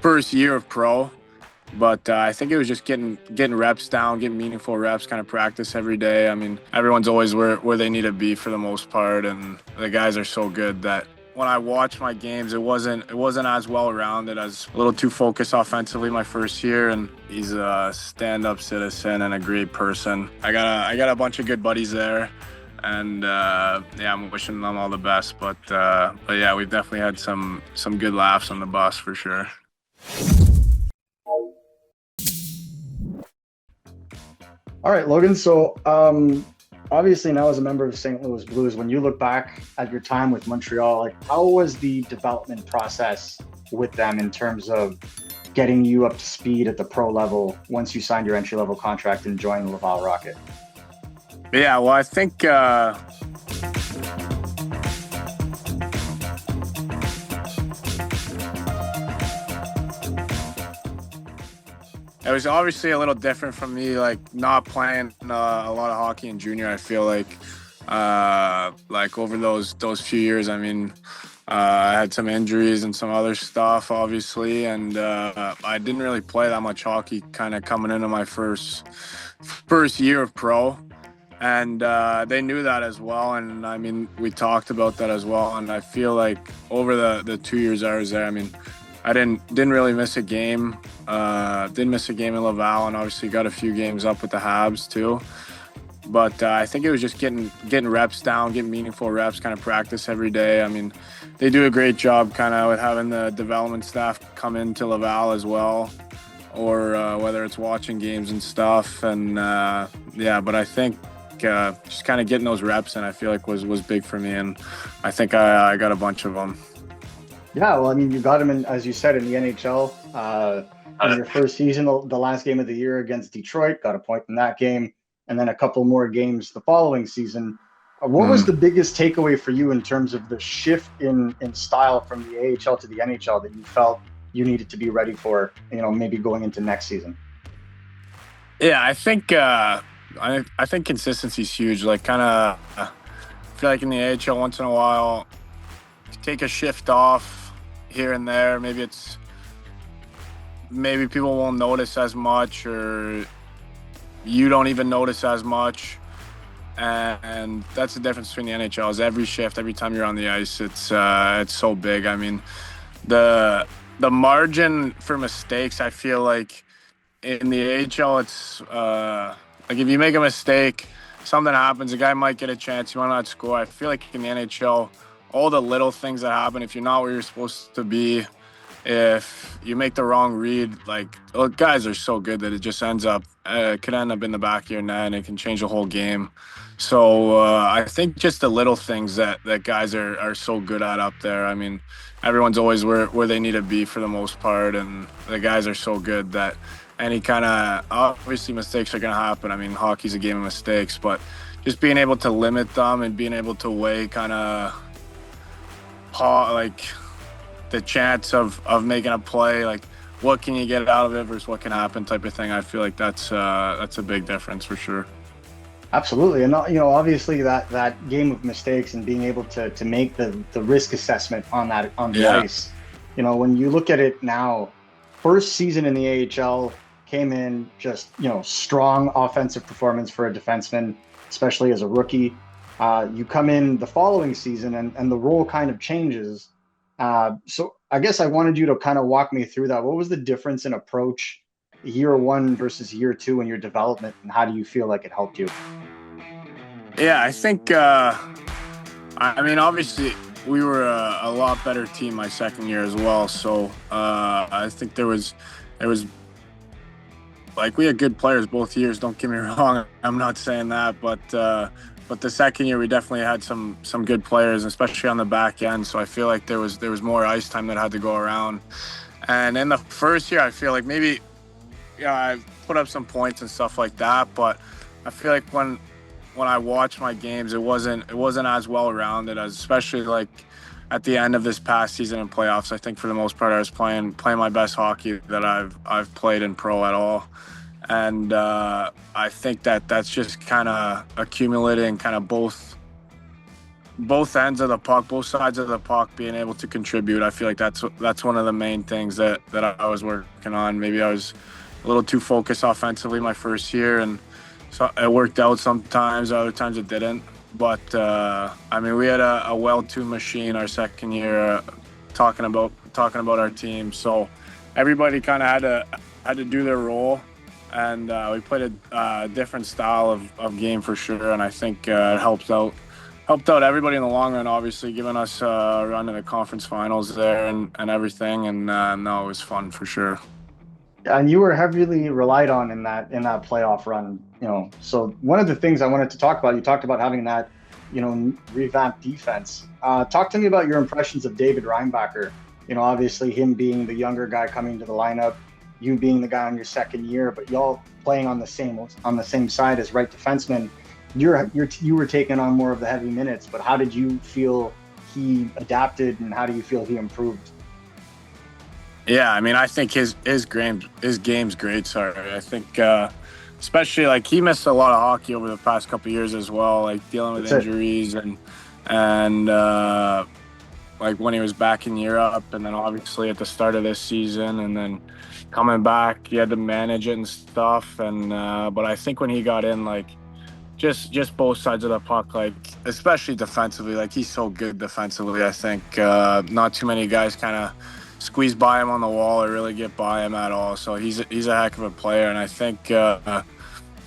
first year of pro, but I think it was just getting reps down, getting meaningful reps, kind of practice every day. I mean, everyone's always where they need to be for the most part, and the guys are so good that when I watched my games, it wasn't as well rounded. I was a little too focused offensively my first year, and he's a stand-up citizen and a great person. I got a bunch of good buddies there. And yeah, I'm wishing them all the best. But yeah, we've definitely had some good laughs on the bus for sure. All right, Logan. So obviously now as a member of St. Louis Blues, when you look back at your time with Montreal, like how was the development process with them in terms of getting you up to speed at the pro level once you signed your entry-level contract and joined the Laval Rocket? Yeah, well, I think it was obviously a little different from me, like not playing a lot of hockey in junior. I feel like over those few years, I mean, I had some injuries and some other stuff, obviously, and I didn't really play that much hockey kind of coming into my first year of pro. And they knew that as well, and I mean, we talked about that as well. And I feel like over the 2 years I was there, I mean, I didn't really miss a game. Didn't miss a game in Laval, and obviously got a few games up with the Habs too. But I think it was just getting reps down, getting meaningful reps, kind of practice every day. I mean, they do a great job kind of with having the development staff come into Laval as well, or whether it's watching games and stuff. And yeah, but I think just kind of getting those reps in, I feel like was big for me, and I think I got a bunch of them. Yeah, well, I mean, you got him in, as you said, in the NHL in your first season, the last game of the year against Detroit, got a point in that game, and then a couple more games the following season. What was the biggest takeaway for you in terms of the shift in style from the AHL to the NHL that you felt you needed to be ready for, maybe going into next season? Yeah, I think I think consistency is huge. Like, kind of, I feel like in the AHL, once in a while, take a shift off here and there. Maybe people won't notice as much, or you don't even notice as much. And that's the difference between the NHL. Is every shift, every time you're on the ice, it's so big. I mean, the margin for mistakes, I feel like in the AHL, it's like if you make a mistake, something happens, a guy might get a chance, you might not score. I feel like in the NHL, all the little things that happen, if you're not where you're supposed to be, if you make the wrong read, like, guys are so good that it just could end up in the back of your net, and it can change the whole game. So I think just the little things that guys are so good at up there. I mean, everyone's always where they need to be for the most part, and the guys are so good that any kind of, obviously mistakes are going to happen. I mean, hockey's a game of mistakes, but just being able to limit them and being able to weigh kind of like the chance of making a play, like what can you get out of it versus what can happen type of thing. I feel like that's a big difference for sure. Absolutely. And obviously that game of mistakes and being able to make the risk assessment on the ice. When you look at it now, first season in the AHL, came in just, strong offensive performance for a defenseman, especially as a rookie. You come in the following season and the role kind of changes. So I guess I wanted you to kind of walk me through that. What was the difference in approach year one versus year two in your development, and how do you feel like it helped you? Yeah, I think, I mean, obviously we were a lot better team my second year as well. So I think there was like, we had good players both years, don't get me wrong. I'm not saying that, but the second year we definitely had some good players, especially on the back end. So I feel like there was more ice time that had to go around. And in the first year, I feel like maybe I put up some points and stuff like that, but I feel like when I watched my games, it wasn't as well rounded, as especially like at the end of this past season in playoffs. I think for the most part I was playing my best hockey that I've played in pro at all. And I think that's just kind of accumulating kind of both both ends of the puck, both sides of the puck, being able to contribute. I feel like that's one of the main things that I was working on. Maybe I was a little too focused offensively my first year, and so it worked out sometimes. Other times it didn't. But I mean, we had a well-tuned machine our second year, talking about our team. So everybody kind of had to do their role, and we played a different style of game for sure. And I think it helped out everybody in the long run. Obviously, giving us a run to the conference finals there and everything. And no, it was fun for sure. And you were heavily relied on in that playoff run, you know. So one of the things I wanted to talk about, you talked about having that, you know, revamped defense. Talk to me about your impressions of David Reinbacher. You know, obviously him being the younger guy coming to the lineup, you being the guy on your second year, but y'all playing on the same side as right defenseman. You were taking on more of the heavy minutes, but how did you feel he adapted, and how do you feel he improved? Yeah, I mean, I think his game's great. Sorry, I think especially like he missed a lot of hockey over the past couple of years as well, like dealing with injuries and like when he was back in Europe, and then obviously at the start of this season, and then coming back, he had to manage it and stuff. And but I think when he got in, like just both sides of the puck, like especially defensively, like he's so good defensively. I think not too many guys kind of squeeze by him on the wall or really get by him at all. So he's a heck of a player, and I think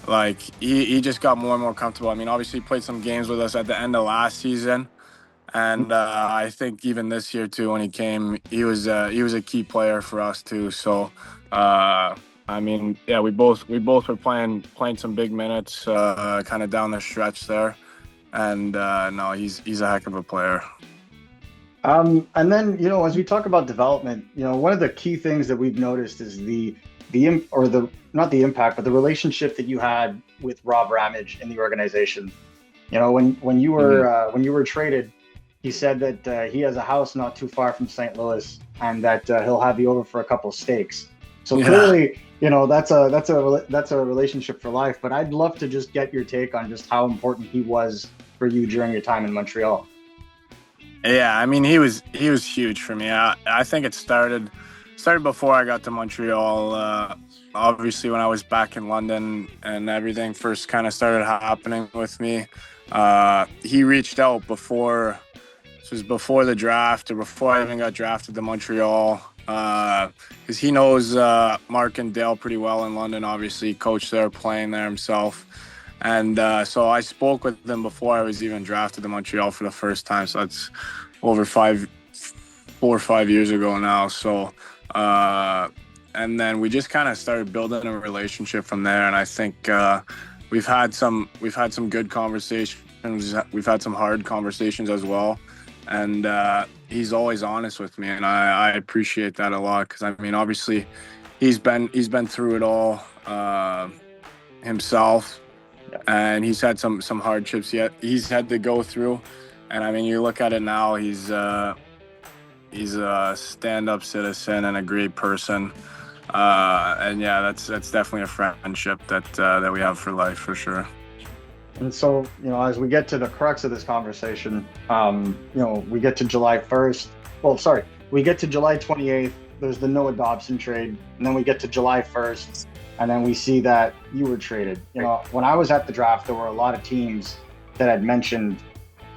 like he just got more and more comfortable. I mean, obviously he played some games with us at the end of last season, and I think even this year too, when he came, he was a key player for us too. So I mean, yeah, we both were playing some big minutes kind of down the stretch there, and no, he's a heck of a player. And then, you know, as we talk about development, you know, one of the key things that we've noticed is not the impact, but the relationship that you had with Rob Ramage in the organization. You know, when you were traded, he said that he has a house not too far from St. Louis, and that he'll have you over for a couple steaks. So clearly, you know, that's a relationship for life. But I'd love to just get your take on just how important he was for you during your time in Montreal. Yeah, I mean, he was huge for me. I think it started before I got to Montreal. Obviously, when I was back in London and everything first kind of started happening with me, he reached out before. This was before the draft, or before I even got drafted to Montreal, because he knows Mark and Dale pretty well in London. Obviously, he coached there, playing there himself. And so I spoke with them before I was even drafted to Montreal for the first time. So that's over 4 or 5 years ago now. So, and then we just kind of started building a relationship from there. And I think we've had some good conversations. We've had some hard conversations as well. And he's always honest with me, and I appreciate that a lot, because I mean, obviously, he's been through it all himself. And he's had some hardships he's had to go through. And I mean, you look at it now, he's a stand-up citizen and a great person. And yeah, that's definitely a friendship that we have for life, for sure. And so, you know, as we get to the crux of this conversation, you know, we get to July 1st. Well, sorry, we get to July 28th. There's the Noah Dobson trade. And then we get to July 1st. And then we see that you were traded. You know, when I was at the draft, there were a lot of teams that had mentioned,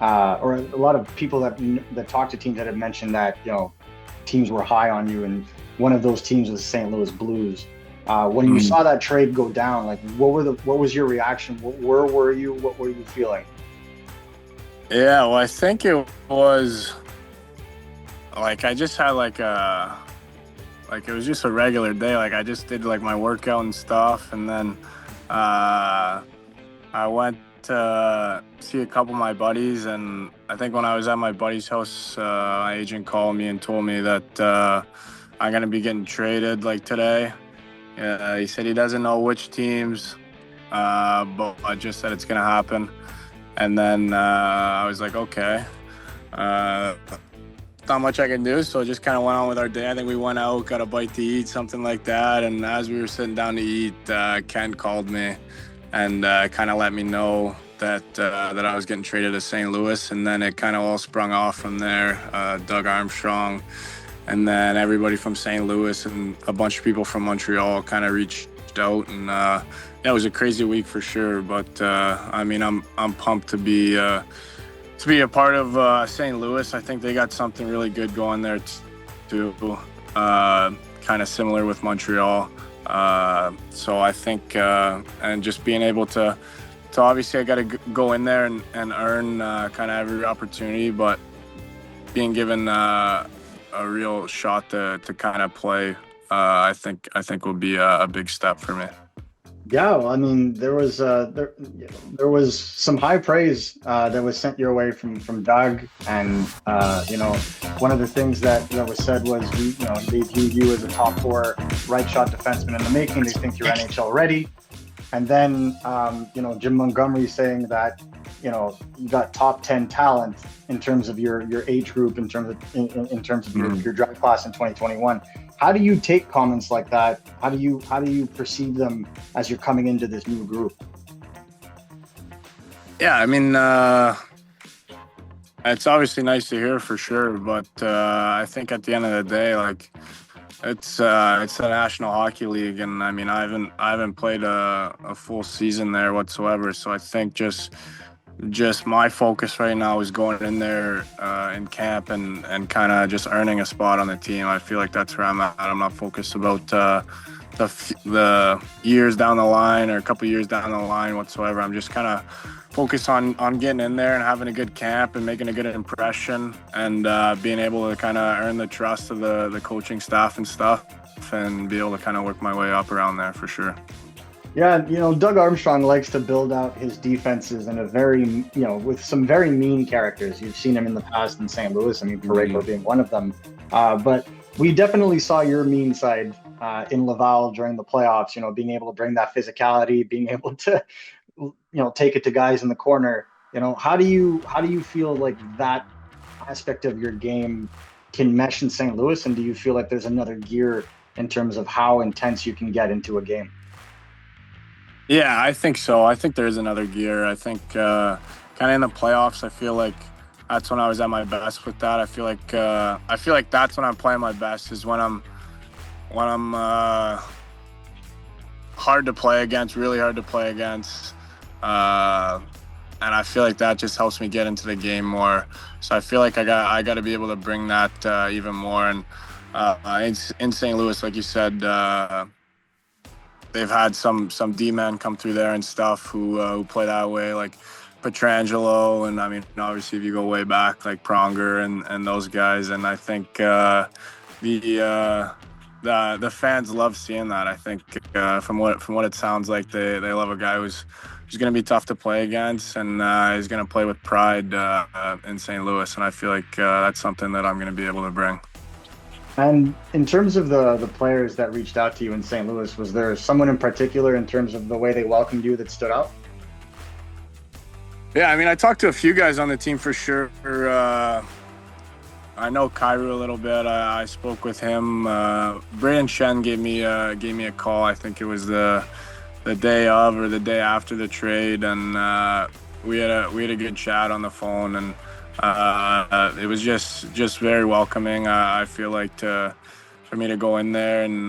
or a lot of people that talked to teams that had mentioned that, you know, teams were high on you, and one of those teams was the St. Louis Blues. When you saw that trade go down, like what was your reaction? Where were you? What were you feeling? Yeah, well, I think it was like I just had like it was just a regular day. Like I just did like my workout and stuff, and then I went to see a couple of my buddies, and I think when I was at my buddy's house, my agent called me and told me that I'm gonna be getting traded like today. He said he doesn't know which teams, but I just said it's gonna happen. And then I was like, okay. Not much I can do, so just kind of went on with our day. I think we went out, got a bite to eat, something like that. And as we were sitting down to eat, Ken called me and kind of let me know that I was getting traded to St. Louis, and then it kind of all sprung off from there. Doug Armstrong, and then everybody from St. Louis and a bunch of people from Montreal kind of reached out, and yeah, it was a crazy week for sure. But I mean, I'm pumped to be a part of St. Louis. I think they got something really good going there too, kind of similar with Montreal. So I think, and just being able to obviously I got to go in there and earn kind of every opportunity, but being given a real shot to kind of play, I think will be a big step for me. Yeah, well, I mean, there was some high praise that was sent your way from Doug, and one of the things that was said was they view you as a top 4 right shot defenseman in the making. They think you're NHL ready, and then Jim Montgomery saying that you got top 10 talent in terms of your age group, in terms of your draft class in 2021. How do you take comments like that? How do you perceive them as you're coming into this new group? Yeah, I mean, it's obviously nice to hear for sure, but I think at the end of the day, like it's the National Hockey League, and I mean, I haven't played a full season there whatsoever. So I think just my focus right now is going in there in camp and kind of just earning a spot on the team. I feel like that's where I'm at. I'm not focused about the years down the line or a couple years down the line whatsoever. I'm just kind of focused on getting in there and having a good camp and making a good impression, and being able to kind of earn the trust of the coaching staff and stuff, and be able to kind of work my way up around there for sure. Yeah, Doug Armstrong likes to build out his defenses in a very, with some very mean characters. You've seen him in the past in St. Louis. I mean, Parayko being one of them. But we definitely saw your mean side in Laval during the playoffs. Being able to bring that physicality, being able to, take it to guys in the corner. How do you feel like that aspect of your game can mesh in St. Louis? And do you feel like there's another gear in terms of how intense you can get into a game? Yeah, I think so. I think there is another gear. I think kind of in the playoffs, I feel like that's when I was at my best with that. I feel like that's when I'm playing my best, is when I'm hard to play against, really hard to play against, and I feel like that just helps me get into the game more. So I feel like I got to be able to bring that even more. And in St. Louis, like you said, they've had some D-men come through there and stuff who play that way, like Pietrangelo, and I mean, obviously if you go way back, like Pronger and those guys. And I think the fans love seeing that. I think from what it sounds like, they love a guy who's going to be tough to play against, and he's going to play with pride in St. Louis. And I feel like that's something that I'm going to be able to bring. And in terms of the players that reached out to you in St. Louis, was there someone in particular in terms of the way they welcomed you that stood out? Yeah, I mean, I talked to a few guys on the team for sure. I know Kyrou a little bit. I spoke with him. Braden Shen gave me a call. I think it was the day of or the day after the trade, and we had a good chat on the phone, and it was just very welcoming. I feel like for me to go in there and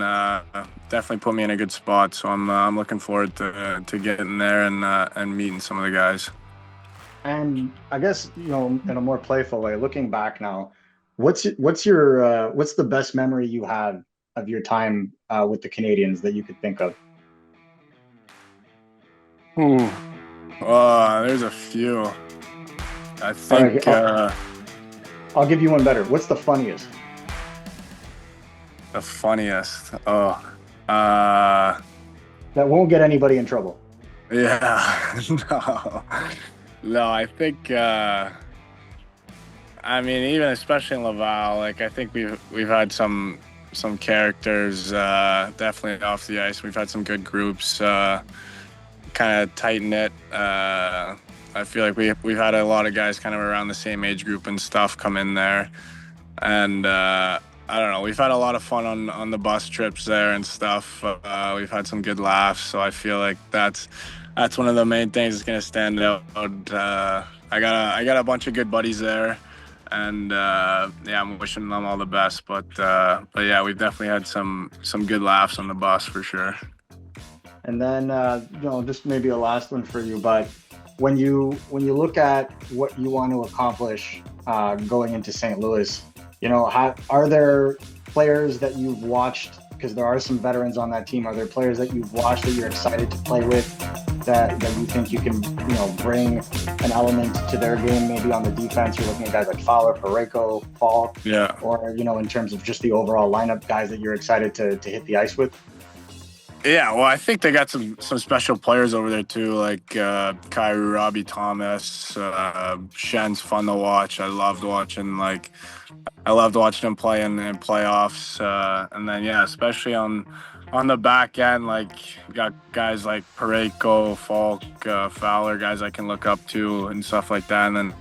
definitely put me in a good spot. So I'm looking forward to getting there and meeting some of the guys. And I guess in a more playful way, looking back now, what's the best memory you had of your time with the Canadiens that you could think of? There's a few. I think I'll give you one better. What's the funniest? The funniest. That won't get anybody in trouble. Yeah. No, I think I mean, even especially in Laval, like I think we've had some characters definitely off the ice. We've had some good groups, kind of tight knit. I feel like we've had a lot of guys kind of around the same age group and stuff come in there, and I don't know. We've had a lot of fun on the bus trips there and stuff. We've had some good laughs, so I feel like that's that's one of the main things that's gonna stand out. I got a bunch of good buddies there, and yeah, I'm wishing them all the best. But yeah, we've definitely had some good laughs on the bus for sure. And then just maybe a last one for you, but when you look at what you want to accomplish going into St. Louis, are there players that you've watched, because there are some veterans on that team, are there players that you've watched that you're excited to play with, that you think you can bring an element to their game? Maybe on the defense, you're looking at guys like Fowler, Parayko, Falk, Yeah. or in terms of just the overall lineup, guys that you're excited to hit the ice with? Yeah, well, I think they got some special players over there too, like Kyrou, Robbie Thomas. Shen's fun to watch. I loved watching him play in playoffs. And then yeah, especially on the back end, like got guys like Parayko, Falk, Fowler, guys I can look up to and stuff like that. And then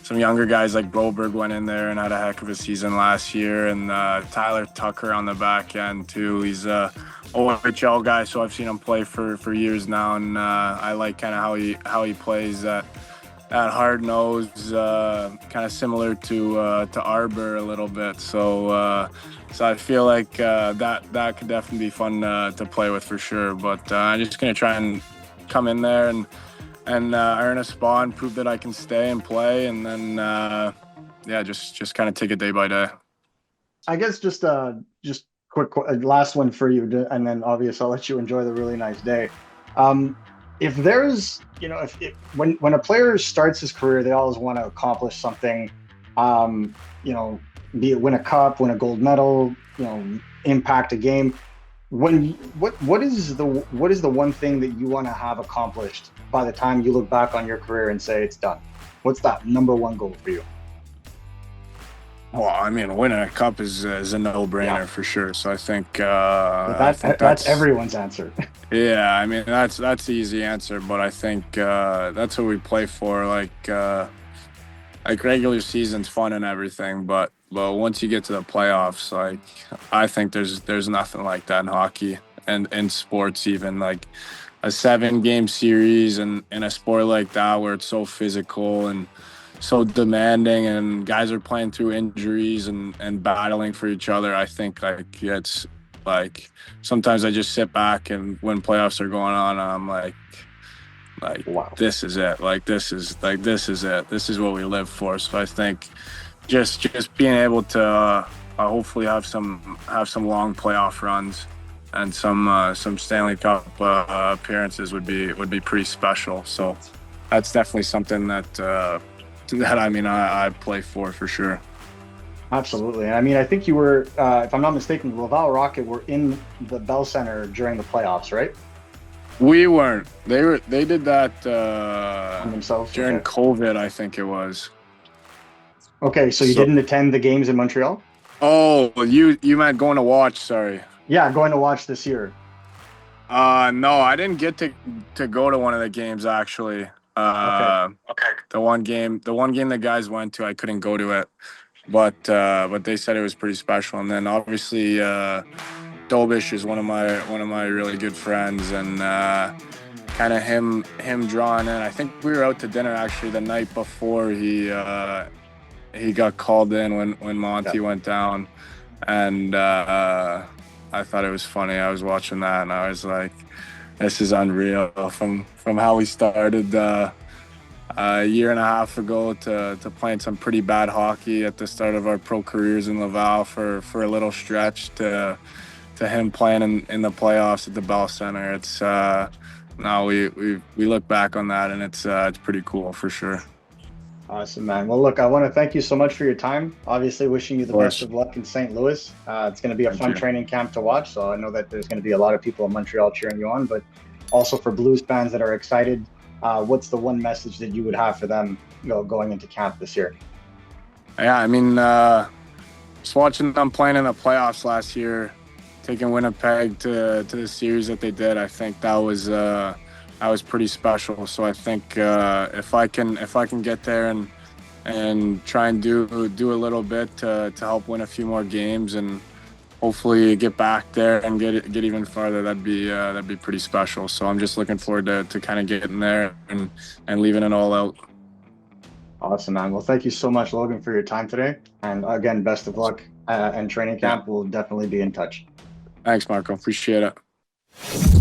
some younger guys like Broberg went in there and had a heck of a season last year. And Tyler Tucker on the back end too. He's OHL guy, so I've seen him play for years now, and I like kind of how he plays that hard nose, kind of similar to Arbor a little bit. So I feel like that could definitely be fun to play with for sure. But I'm just gonna try and come in there and earn a spot and prove that I can stay and play, and then yeah, just kind of take it day by day. I guess just quick last one for you, and then obviously I'll let you enjoy the really nice day. If there's, when a player starts his career, they always want to accomplish something, be it win a cup, win a gold medal, impact a game. What is the one thing that you want to have accomplished by the time you look back on your career and say it's done? What's that number one goal for you? Well, I mean, winning a cup is a no-brainer for sure. So I think that's everyone's answer. Yeah, I mean that's the easy answer, but I think that's what we play for. Like regular season's fun and everything, but once you get to the playoffs, like I think there's nothing like that in hockey and in sports even. Like a 7-game series and in a sport like that where it's so physical and so demanding and guys are playing through injuries and battling for each other. I think like it's like sometimes I just sit back and when playoffs are going on, I'm like wow, this is it. This is it. This is what we live for. So I think just being able to hopefully have some long playoff runs and some Stanley Cup appearances would be pretty special. So that's definitely something that I mean I play for sure. Absolutely. And I mean, I think you were, if I'm not mistaken, the Laval Rocket were in the Bell Center during the playoffs, right? We weren't. They did that themselves during COVID, I think it was. Okay, so you didn't attend the games in Montreal? Oh, you meant going to watch? Sorry. Yeah, going to watch this year. No, I didn't get to go to one of the games actually. Okay. The one game the guys went to, I couldn't go to it, but they said it was pretty special. And then obviously Dobish is one of my really good friends, and kind of him drawing in. I think we were out to dinner actually the night before he got called in when Monty went down, and I thought it was funny. I was watching that and I was like, this is unreal. From how we started a year and a half ago to playing some pretty bad hockey at the start of our pro careers in Laval for a little stretch to him playing in the playoffs at the Bell Center. It's now we look back on that and it's pretty cool for sure. Awesome, man. Well, look, I want to thank you so much for your time. Obviously, wishing you the best of luck in St. Louis. It's going to be a fun training camp to watch. So I know that there's going to be a lot of people in Montreal cheering you on, but also for Blues fans that are excited, what's the one message that you would have for them, going into camp this year? Yeah, I mean, just watching them playing in the playoffs last year, taking Winnipeg to the series that they did, I think that was pretty special. So I think if I can get there and try and do a little bit to help win a few more games and hopefully get back there and get even farther. That'd be pretty special. So I'm just looking forward to kind of getting there and leaving it all out. Awesome, man. Well, thank you so much, Logan, for your time today. And again, best of luck and training camp. We'll definitely be in touch. Thanks, Marco. Appreciate it.